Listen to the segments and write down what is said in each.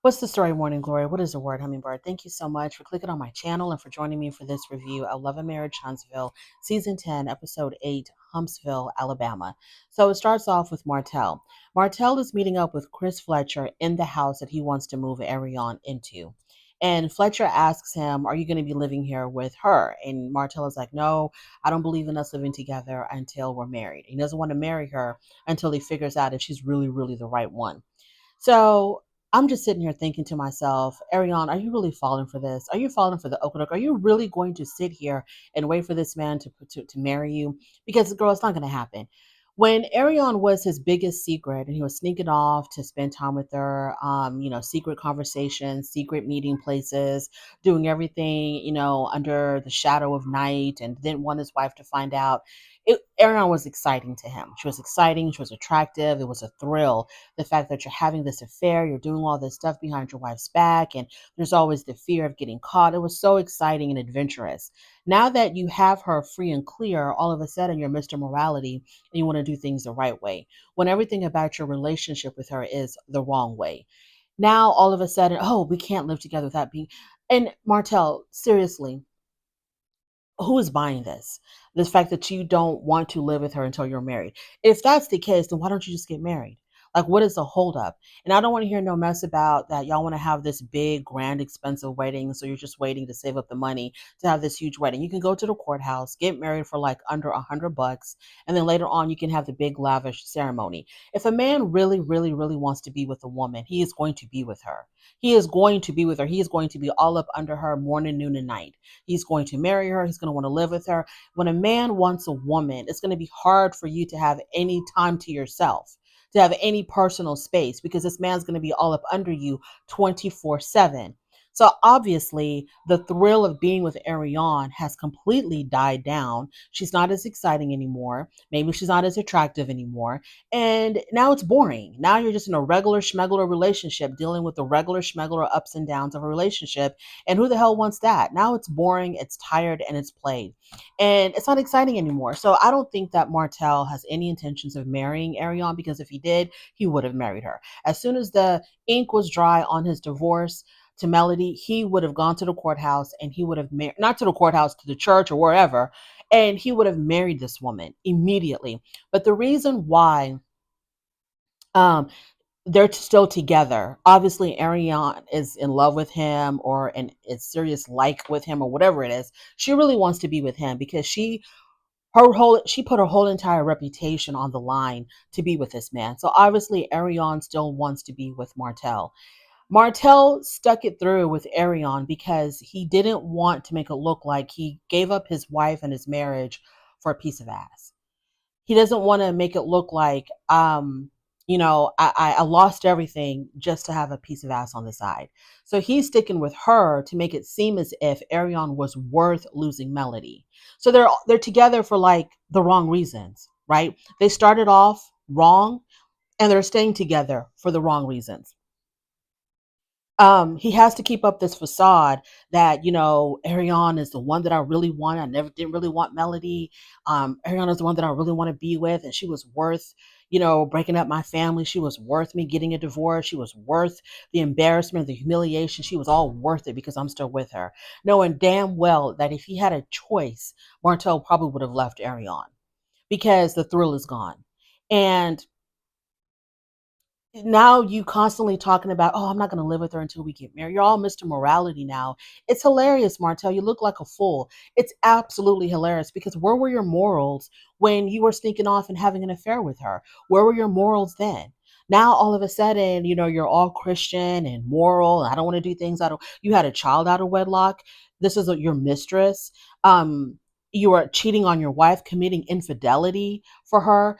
What's the story, Morning Glory? What is the word, Hummingbird? Thank you so much for clicking on my channel and for joining me for this review of Love and Marriage Huntsville, Season 10, Episode 8, Humpsville, Alabama. So it starts off with Martell. Martell is meeting up with Chris Fletcher in the house that he wants to move Arion into. And Fletcher asks him, are you going to be living here with her? And Martell is like, no, I don't believe in us living together until we're married. He doesn't want to marry her until he figures out if she's really, really the right one. So I'm just sitting here thinking to myself, Ariane, are you really falling for this? Are you falling for the okey Are you really going to sit here and wait for this man to marry you? Because, girl, it's not going to happen. When Ariane was his biggest secret and he was sneaking off to spend time with her, secret conversations, secret meeting places, doing everything, under the shadow of night and didn't want his wife to find out. Ariane was exciting to him. She was exciting. She was attractive. It was a thrill, the fact that you're having this affair, you're doing all this stuff behind your wife's back, and there's always the fear of getting caught. It was so exciting and adventurous. Now that you have her free and clear, all of a sudden you're Mr. Morality and you want to do things the right way when everything about your relationship with her is the wrong way. Now, all of a sudden, oh, we can't live together without being. And Martell, seriously, who is buying this? The fact that you don't want to live with her until you're married. If that's the case, then why don't you just get married? Like, what is the holdup? And I don't want to hear no mess about that. Y'all want to have this big, grand, expensive wedding. So you're just waiting to save up the money to have this huge wedding. You can go to the courthouse, get married for like under $100, and then later on you can have the big, lavish ceremony. If a man really, really, really wants to be with a woman, he is going to be with her. He is going to be with her. He is going to be all up under her morning, noon, and night. He's going to marry her. He's going to want to live with her. When a man wants a woman, it's going to be hard for you to have any time to yourself, to have any personal space, because this man's going to be all up under you 24/7. So obviously, the thrill of being with Ariane has completely died down. She's not as exciting anymore. Maybe she's not as attractive anymore. And now it's boring. Now you're just in a regular schmegular relationship dealing with the regular schmegular ups and downs of a relationship. And who the hell wants that? Now it's boring, it's tired, and it's played. And it's not exciting anymore. So I don't think that Martell has any intentions of marrying Ariane, because if he did, he would have married her. As soon as the ink was dry on his divorce to Melody, he would have gone to the courthouse and he would have not to the courthouse, to the church or wherever, and he would have married this woman immediately. But the reason why um they're still together. Obviously, Ariane is in love with him or in a serious like with him or whatever it is. She really wants to be with him because she put her whole entire reputation on the line to be with this man. So obviously, Ariane still wants to be with Martell. Martell stuck it through with Ariane because he didn't want to make it look like he gave up his wife and his marriage for a piece of ass. He doesn't want to make it look like I lost everything just to have a piece of ass on the side. So he's sticking with her to make it seem as if Ariane was worth losing Melody. So they're together for like the wrong reasons, right? They started off wrong and they're staying together for the wrong reasons. He has to keep up this facade that, Ariane is the one that I really want. I never didn't really want Melody. Ariane is the one that I really want to be with, and she was worth, breaking up my family. She was worth me getting a divorce. She was worth the embarrassment, the humiliation. She was all worth it because I'm still with her, knowing damn well that if he had a choice, Martell probably would have left Ariane because the thrill is gone. And now you constantly talking about, oh, I'm not going to live with her until we get married. You're all Mr. Morality now. It's hilarious, Martell. You look like a fool. It's absolutely hilarious because where were your morals when you were sneaking off and having an affair with her? Where were your morals then? Now all of a sudden, you're all Christian and moral. I don't want to do things out of. You had a child out of wedlock. This is your mistress. You are cheating on your wife, committing infidelity for her.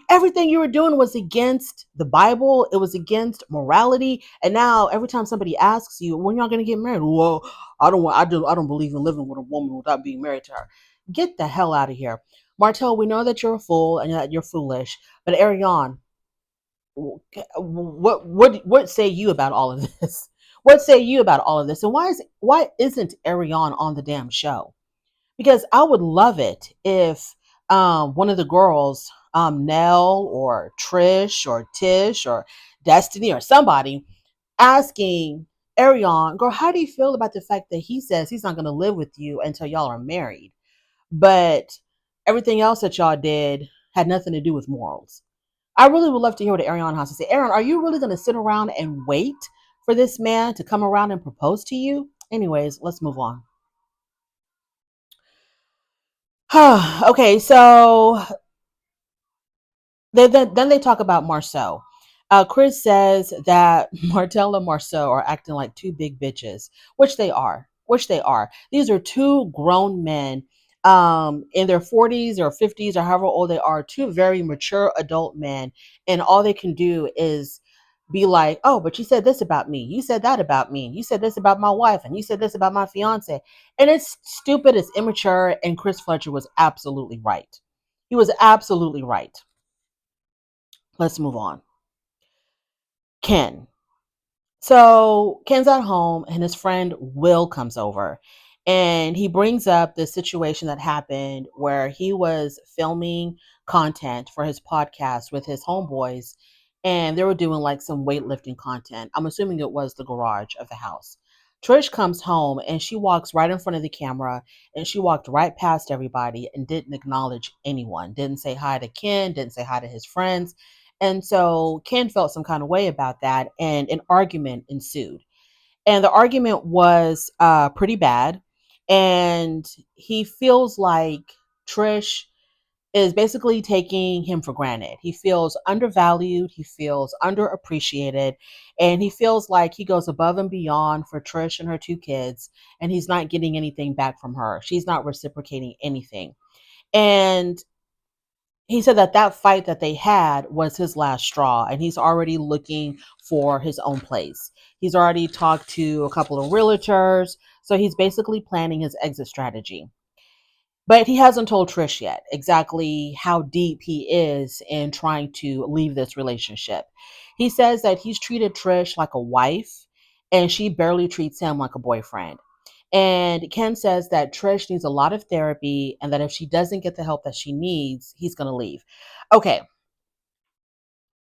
Everything you were doing was against the Bible. It was against morality. And now every time somebody asks you, when y'all going to get married? Well, I don't believe in living with a woman without being married to her. Get the hell out of here. Martell, we know that you're a fool and that you're foolish, but Ariane, what say you about all of this? What say you about all of this? And why isn't Ariane on the damn show? Because I would love it if one of the girls, Nell or Trish or Tish or Destiny or somebody, asking Arion, girl, how do you feel about the fact that he says he's not going to live with you until y'all are married? But everything else that y'all did had nothing to do with morals. I really would love to hear what Arion has to say. Aaron, are you really going to sit around and wait for this man to come around and propose to you? Anyways, let's move on. Okay, so then they talk about Marsau. Chris says that Martell and Marsau are acting like two big bitches, which they are. Which they are. These are two grown men, in their 40s or 50s or however old they are, two very mature adult men, and all they can do is be like, "Oh, but you said this about me. You said that about me. You said this about my wife, and you said this about my fiance." And it's stupid. It's immature. And Chris Fletcher was absolutely right. He was absolutely right. Let's move on. Ken. So Ken's at home and his friend Will comes over and he brings up the situation that happened where he was filming content for his podcast with his homeboys and they were doing like some weightlifting content. I'm assuming it was the garage of the house. Trish comes home and she walks right in front of the camera and she walked right past everybody and didn't acknowledge anyone. Didn't say hi to Ken, didn't say hi to his friends. And so Ken felt some kind of way about that, and an argument ensued. And the argument was pretty bad. And he feels like Trish is basically taking him for granted. He feels undervalued, he feels underappreciated, and he feels like he goes above and beyond for Trish and her two kids, and he's not getting anything back from her. She's not reciprocating anything. And he said that that fight that they had was his last straw and he's already looking for his own place. He's already talked to a couple of realtors, so he's basically planning his exit strategy. But he hasn't told Trish yet exactly how deep he is in trying to leave this relationship. He says that he's treated Trish like a wife and she barely treats him like a boyfriend. And Ken says that Trish needs a lot of therapy and that if she doesn't get the help that she needs, he's going to leave. Okay,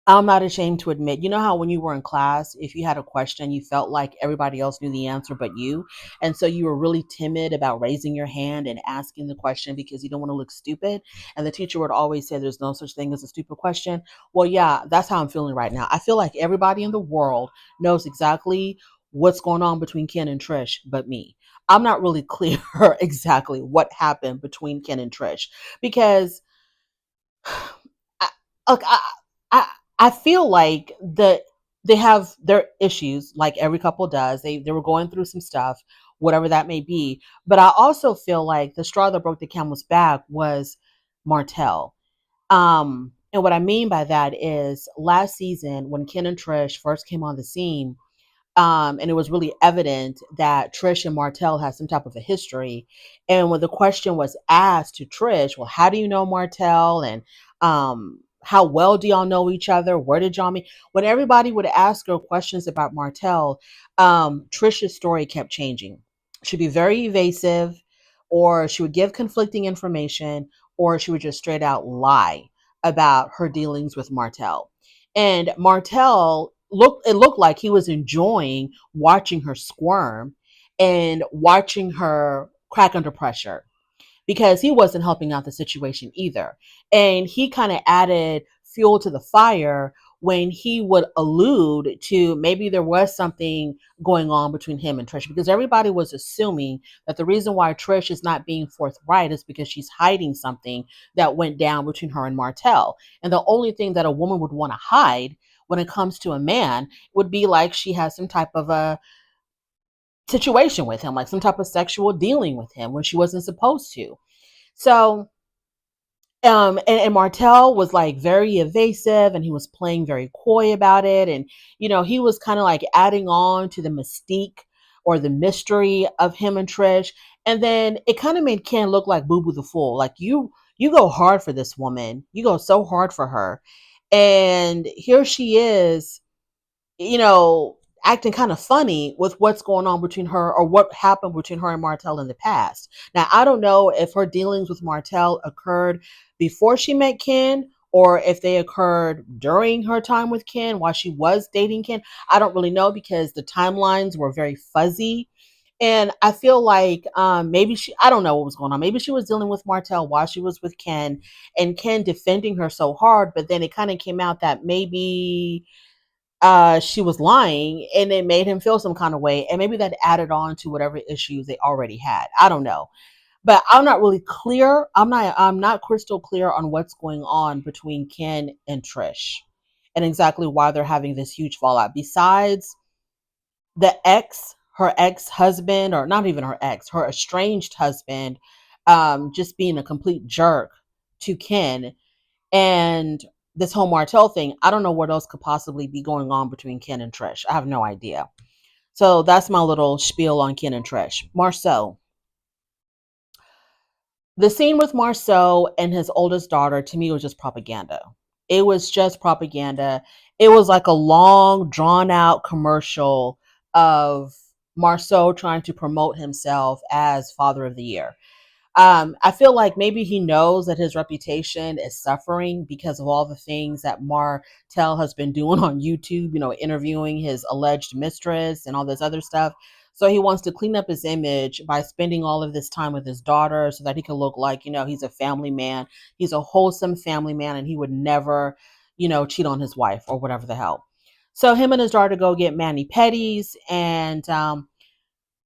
I'm not ashamed to admit, you know how when you were in class, if you had a question, you felt like everybody else knew the answer but you. And so you were really timid about raising your hand and asking the question because you don't want to look stupid. And the teacher would always say there's no such thing as a stupid question. Well, yeah, that's how I'm feeling right now. I feel like everybody in the world knows exactly what's going on between Ken and Trish but me. I'm not really clear exactly what happened between Ken and Trish because I, look, I, I feel like they have their issues, like every couple does. They were going through some stuff, whatever that may be. But I also feel like the straw that broke the camel's back was Martell. And what I mean by that is last season when Ken and Trish first came on the scene, and it was really evident that Trish and Martell had some type of a history. And when the question was asked to Trish, well, how do you know Martell? And how well do y'all know each other? Where did y'all meet? When everybody would ask her questions about Martell, Trish's story kept changing. She'd be very evasive, or she would give conflicting information, or she would just straight out lie about her dealings with Martell. And Martell looked like he was enjoying watching her squirm and watching her crack under pressure because he wasn't helping out the situation either. And he kind of added fuel to the fire when he would allude to maybe there was something going on between him and Trish because everybody was assuming that the reason why Trish is not being forthright is because she's hiding something that went down between her and Martell. And the only thing that a woman would want to hide when it comes to a man would be like she has some type of a situation with him, like some type of sexual dealing with him when she wasn't supposed to. So, and Martell was like very evasive and he was playing very coy about it. And, you know, he was kind of like adding on to the mystique or the mystery of him and Trish. And then it kind of made Ken look like Boo Boo the Fool. Like you go hard for this woman. You go so hard for her. And here she is, you know, acting kind of funny with what's going on between her or what happened between her and Martell in the past. Now, I don't know if her dealings with Martell occurred before she met Ken or if they occurred during her time with Ken while she was dating Ken. I don't really know because the timelines were very fuzzy. And I feel like maybe I don't know what was going on. Maybe she was dealing with Martell while she was with Ken, and Ken defending her so hard. But then it kind of came out that maybe she was lying, and it made him feel some kind of way. And maybe that added on to whatever issues they already had. I don't know. But I'm not really clear. I'm not crystal clear on what's going on between Ken and Trish and exactly why they're having this huge fallout. Besides her ex-husband, or not even her ex, her estranged husband, just being a complete jerk to Ken, and this whole Martell thing. I don't know what else could possibly be going on between Ken and Trish. I have no idea. So that's my little spiel on Ken and Trish. Marsau. The scene with Marsau and his oldest daughter, to me, was just propaganda. It was just propaganda. It was like a long, drawn out commercial of Marsau trying to promote himself as Father of the Year. I feel like maybe he knows that his reputation is suffering because of all the things that Martell has been doing on YouTube, interviewing his alleged mistress and all this other stuff. So he wants to clean up his image by spending all of this time with his daughter so that he can look like, he's a family man. He's a wholesome family man, and he would never, cheat on his wife or whatever the hell. So him and his daughter go get mani pedis, and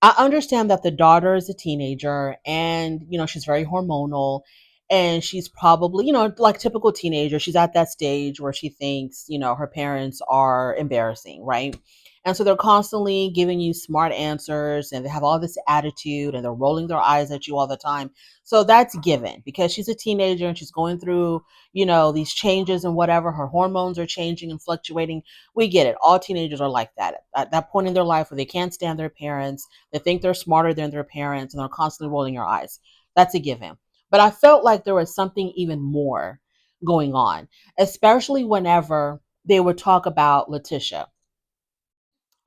I understand that the daughter is a teenager, and, she's very hormonal, and she's probably, like typical teenager, she's at that stage where she thinks, her parents are embarrassing, right? And so they're constantly giving you smart answers, and they have all this attitude, and they're rolling their eyes at you all the time. So that's given because she's a teenager and she's going through, these changes and whatever. Her hormones are changing and fluctuating. We get it. All teenagers are like that at that point in their life where they can't stand their parents. They think they're smarter than their parents, and they're constantly rolling your eyes. That's a given. But I felt like there was something even more going on, especially whenever they would talk about Letitia.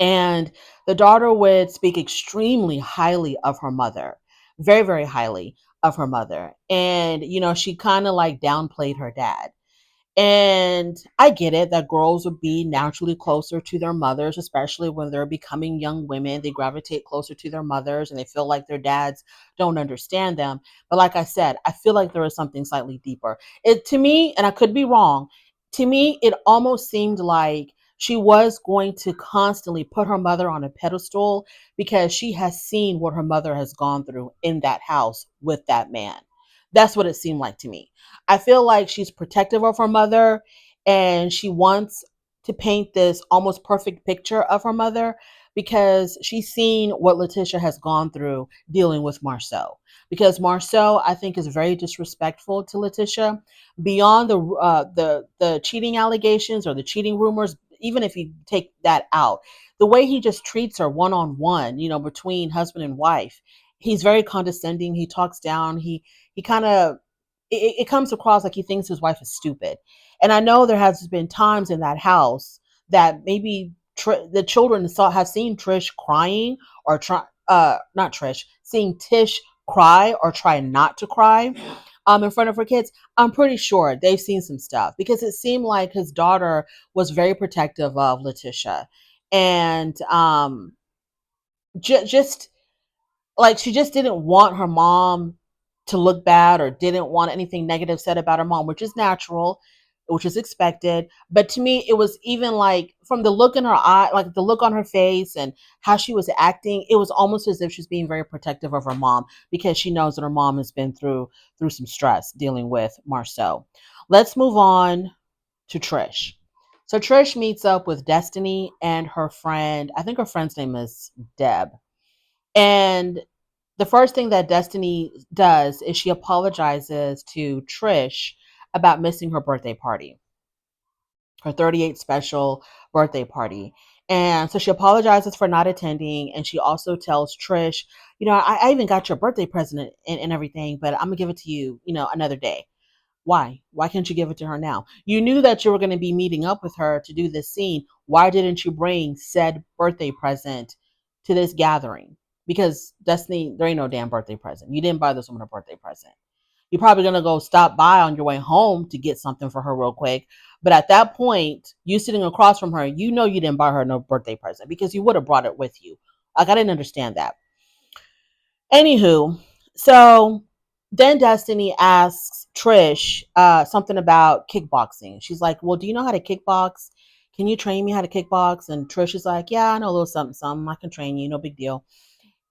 And the daughter would speak extremely highly of her mother, very, very highly of her mother. And, she kind of like downplayed her dad. And I get it that girls would be naturally closer to their mothers, especially when they're becoming young women. They gravitate closer to their mothers and they feel like their dads don't understand them. But like I said, I feel like there is something slightly deeper. It, to me, and I could be wrong, to me, it almost seemed like she was going to constantly put her mother on a pedestal because she has seen what her mother has gone through in that house with that man. That's what it seemed like to me. I feel like she's protective of her mother, and she wants to paint this almost perfect picture of her mother because she's seen what Letitia has gone through dealing with Marsau. Because Marsau, I think, is very disrespectful to Letitia beyond the cheating allegations or the cheating rumors. Even if you take that out, the way he just treats her one on one, between husband and wife, he's very condescending. He talks down. He kind of it comes across like he thinks his wife is stupid. And I know there has been times in that house that maybe the children have seen Trish crying or try not Trish, seeing Tish cry or try not to cry in front of her kids. I'm pretty sure they've seen some stuff because it seemed like his daughter was very protective of Letitia, and just like she just didn't want her mom to look bad or didn't want anything negative said about her mom, which is natural, which is expected. But to me, it was even like from the look in her eye, like the look on her face and how she was acting, it was almost as if she's being very protective of her mom because she knows that her mom has been through some stress dealing with Marsau. Let's move on to Trish. So Trish meets up with Destiny and her friend. I think her friend's name is Deb. And the first thing that Destiny does is she apologizes to Trish about missing her birthday party, her 38th special birthday party. And so she apologizes for not attending. And she also tells Trish, I even got your birthday present and everything, but I'm going to give it to you, another day. Why? Why can't you give it to her now? You knew that you were going to be meeting up with her to do this scene. Why didn't you bring said birthday present to this gathering? Because Destiny, there ain't no damn birthday present. You didn't buy this woman a birthday present. You're probably going to go stop by on your way home to get something for her real quick. But at that point, you sitting across from her, you know you didn't buy her no birthday present because you would have brought it with you. Like, I didn't understand that. Anywho, so then Destiny asks Trish something about kickboxing. She's like, well, do you know how to kickbox? Can you train me how to kickbox? And Trish is like, yeah, I know a little something, something. I can train you, no big deal.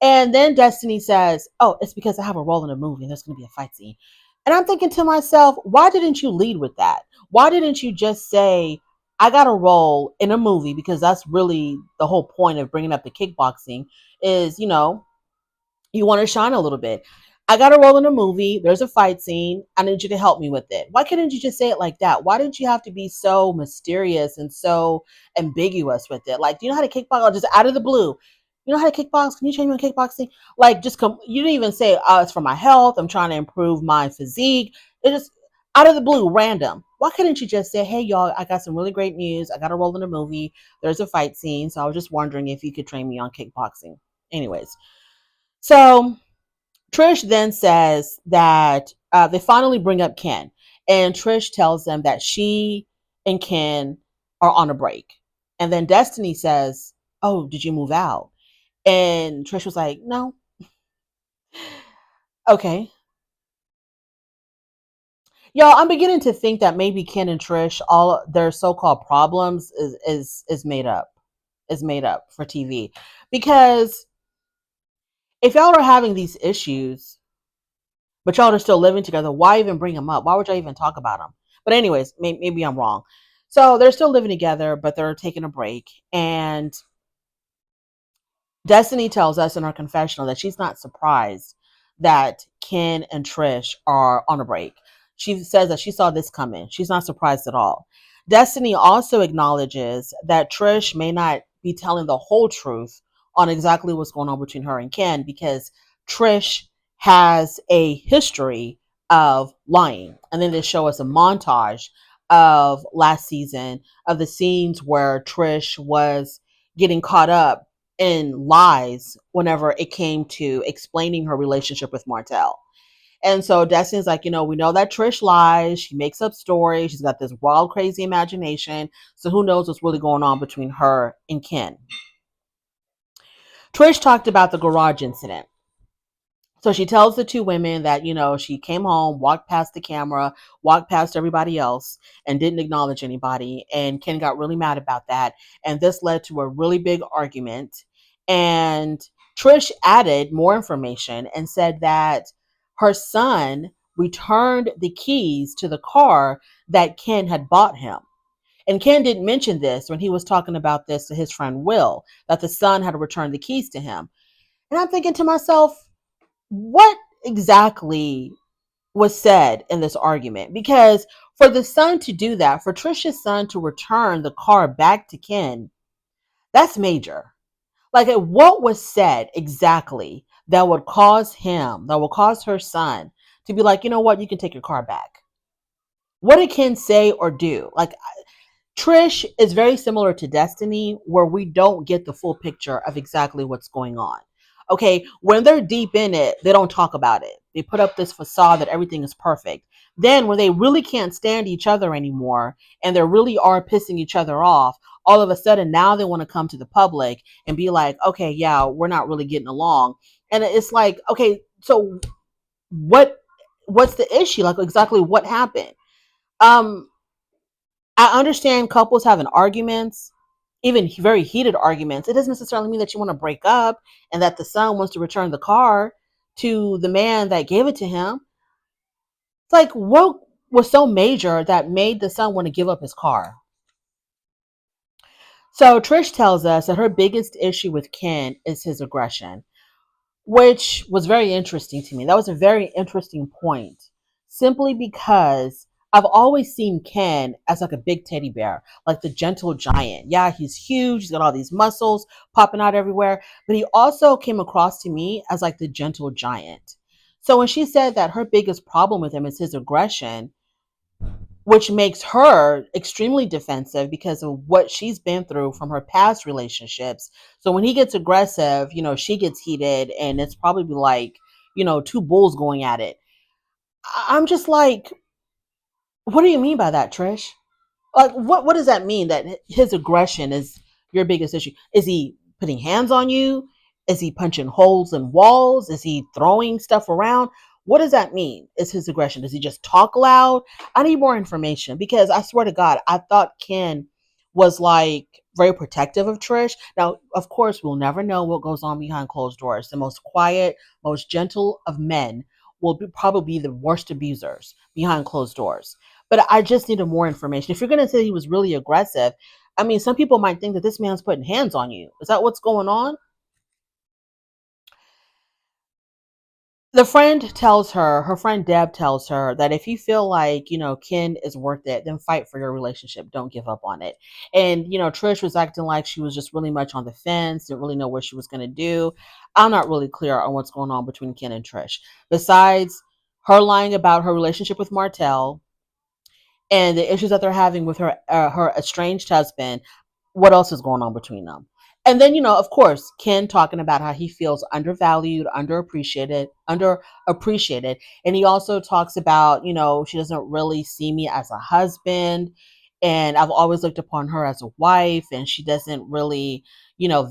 And then Destiny says, oh, it's because I have a role in a movie and there's going to be a fight scene. And I'm thinking to myself, why didn't you lead with that? Why didn't you just say, I got a role in a movie? Because that's really the whole point of bringing up the kickboxing is, you want to shine a little bit. I got a role in a movie. There's a fight scene. I need you to help me with it. Why couldn't you just say it like that? Why didn't you have to be so mysterious and so ambiguous with it? Like, do you know how to kickbox? Or just out of the blue, you know how to kickbox? Can you train me on kickboxing? Like, just come. You didn't even say, oh, it's for my health. I'm trying to improve my physique. It just out of the blue, random. Why couldn't you just say, hey, y'all, I got some really great news. I got a role in a movie. There's a fight scene. So I was just wondering if you could train me on kickboxing. Anyways, so Trish then says that they finally bring up Ken, and Trish tells them that she and Ken are on a break. And then Destiny says, oh, did you move out? And Trish was like, no. Okay. Y'all, I'm beginning to think that maybe Ken and Trish, all their so-called problems is made up. Is made up for TV. Because if y'all are having these issues, but y'all are still living together, why even bring them up? Why would y'all even talk about them? But anyways, maybe I'm wrong. So they're still living together, but they're taking a break. And Destiny tells us in her confessional that she's not surprised that Ken and Trish are on a break. She says that she saw this coming. She's not surprised at all. Destiny also acknowledges that Trish may not be telling the whole truth on exactly what's going on between her and Ken because Trish has a history of lying. And then they show us a montage of last season of the scenes where Trish was getting caught up in lies whenever it came to explaining her relationship with Martell. And so Destiny's like, we know that Trish lies. She makes up stories. She's got this wild, crazy imagination. So who knows what's really going on between her and Ken. Trish talked about the garage incident. So she tells the two women that, she came home, walked past the camera, walked past everybody else, and didn't acknowledge anybody. And Ken got really mad about that. And this led to a really big argument. And Trish added more information and said that her son returned the keys to the car that Ken had bought him. And Ken didn't mention this when he was talking about this to his friend Will, that the son had returned the keys to him. And I'm thinking to myself, what exactly was said in this argument? Because for the son to do that, for Trisha's son to return the car back to Ken, that's major. Like, what was said exactly that would cause her son to be like, you know what, you can take your car back? What did Ken say or do? Like, Trish is very similar to Destiny, where we don't get the full picture of exactly what's going on. Okay, when they're deep in it, they don't talk about it. They put up this facade that everything is perfect. Then, when they really can't stand each other anymore and they really are pissing each other off, all of a sudden now they want to come to the public and be like, okay, yeah, we're not really getting along. And it's like, okay, so what's the issue? Like, exactly what happened? Um, I understand couples having arguments, even very heated arguments. It doesn't necessarily mean that you want to break up and that the son wants to return the car to the man that gave it to him. It's like, what was so major that made the son want to give up his car? So Trish tells us that her biggest issue with Ken is his aggression, which was very interesting to me. That was a very interesting point, simply because I've always seen Ken as like a big teddy bear, like the gentle giant. Yeah, he's huge. He's got all these muscles popping out everywhere, but he also came across to me as like the gentle giant. So when she said that her biggest problem with him is his aggression, which makes her extremely defensive because of what she's been through from her past relationships. So when he gets aggressive, she gets heated and it's probably like, two bulls going at it. I'm just like, what do you mean by that, Trish? Like, what does that mean? That his aggression is your biggest issue? Is he putting hands on you? Is he punching holes in walls? Is he throwing stuff around? What does that mean? Is his aggression? Does he just talk loud? I need more information because I swear to God, I thought Ken was like very protective of Trish. Now, of course, we'll never know what goes on behind closed doors. The most quiet, most gentle of men will probably be the worst abusers behind closed doors. But I just needed more information. If you're going to say he was really aggressive, I mean, some people might think that this man's putting hands on you. Is that what's going on? The friend tells her, her friend Deb tells her that if you feel like, Ken is worth it, then fight for your relationship. Don't give up on it. And, Trish was acting like she was just really much on the fence, didn't really know what she was going to do. I'm not really clear on what's going on between Ken and Trish. Besides her lying about her relationship with Martell, and the issues that they're having with her estranged husband, what else is going on between them? And then, of course, Ken talking about how he feels undervalued, underappreciated. And he also talks about, she doesn't really see me as a husband. And I've always looked upon her as a wife, and she doesn't really,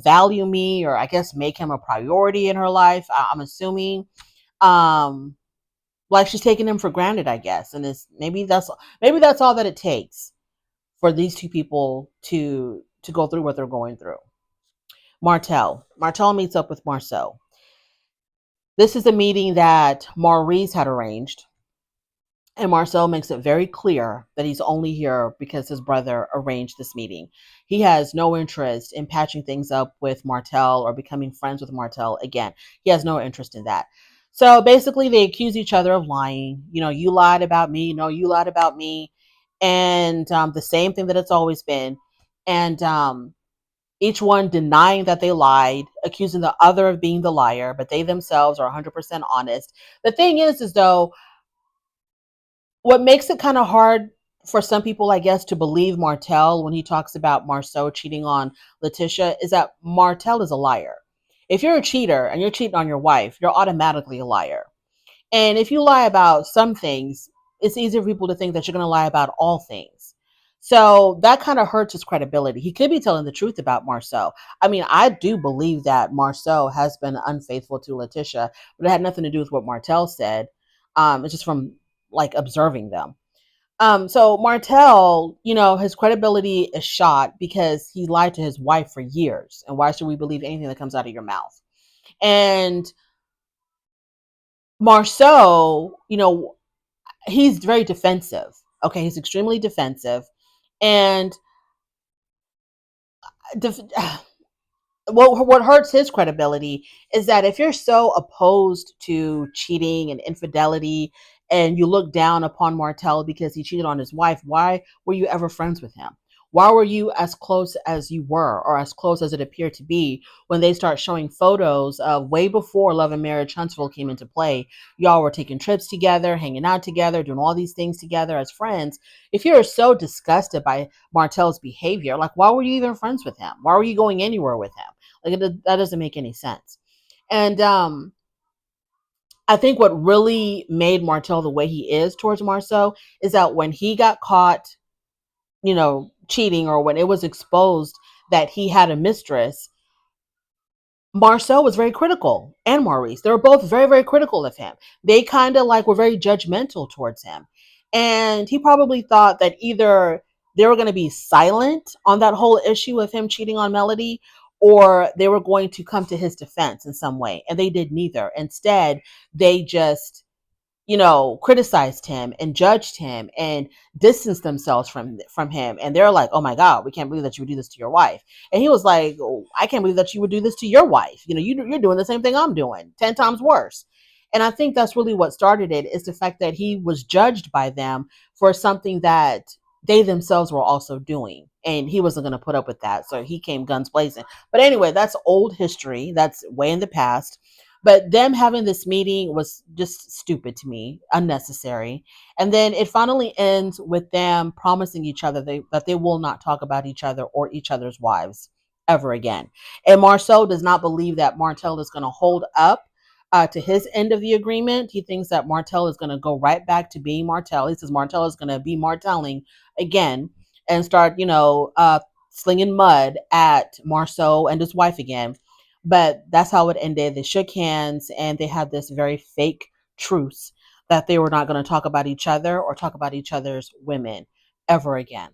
value me, or I guess make him a priority in her life. I'm assuming. Um, like she's taking him for granted, I guess. And it's maybe that's all that it takes for these two people to go through what they're going through. Martell meets up with Marsau. This is a meeting that Maurice had arranged, and Marcel makes it very clear that he's only here because his brother arranged this meeting. He has no interest in patching things up with Martell or becoming friends with Martell again. He has no interest in that. So basically, they accuse each other of lying. You lied about me. No, you lied about me. And the same thing that it's always been. And each one denying that they lied, accusing the other of being the liar, but they themselves are 100% honest. The thing is though, what makes it kind of hard for some people, I guess, to believe Martell when he talks about Marsau cheating on Letitia is that Martell is a liar. If you're a cheater and you're cheating on your wife, you're automatically a liar. And if you lie about some things, it's easier for people to think that you're going to lie about all things. So that kind of hurts his credibility. He could be telling the truth about Marsau. I mean, I do believe that Marsau has been unfaithful to Letitia, but it had nothing to do with what Martell said. It's just from like observing them. So Martell, his credibility is shot because he lied to his wife for years. And why should we believe anything that comes out of your mouth? And Marsau, he's very defensive. Okay, he's extremely defensive. And def- what hurts his credibility is that if you're so opposed to cheating and infidelity and you look down upon Martell because he cheated on his wife, why were you ever friends with him? Why were you as close as you were, or as close as it appeared to be, when they start showing photos of way before Love and Marriage Huntsville came into play? Y'all were taking trips together, hanging out together, doing all these things together as friends. If you're so disgusted by Martell's behavior, like, why were you even friends with him? Why were you going anywhere with him? Like, that doesn't make any sense. And I think what really made Martell the way he is towards Marsau is that when he got caught, cheating, or when it was exposed that he had a mistress, Marsau was very critical, and Maurice. They were both very, very critical of him. They kind of like were very judgmental towards him. And he probably thought that either they were going to be silent on that whole issue of him cheating on Melody, or they were going to come to his defense in some way. And they did neither. Instead, they just criticized him and judged him and distanced themselves from him. And they're like, "Oh my God, we can't believe that you would do this to your wife." And he was like, "Oh, I can't believe that you would do this to your wife. You're doing the same thing I'm doing, 10 times worse." And I think that's really what started it, is the fact that he was judged by them for something that they themselves were also doing. And he wasn't going to put up with that. So he came guns blazing. But anyway, that's old history. That's way in the past. But them having this meeting was just stupid to me, unnecessary. And then it finally ends with them promising each other that they will not talk about each other or each other's wives ever again. And Marsau does not believe that Martell is going to hold up to his end of the agreement. He thinks that Martell is going to go right back to being Martell. He says Martell is going to be Martelling again and start, slinging mud at Marsau and his wife again. But that's how it ended. They shook hands and they had this very fake truce that they were not going to talk about each other or talk about each other's women ever again.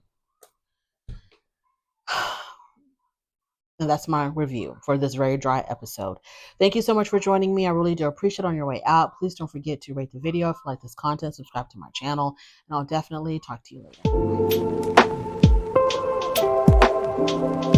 And that's my review for this very dry episode. Thank you so much for joining me. I really do appreciate it. On your way out, please don't forget to rate the video if you like this content, subscribe to my channel, and I'll definitely talk to you later.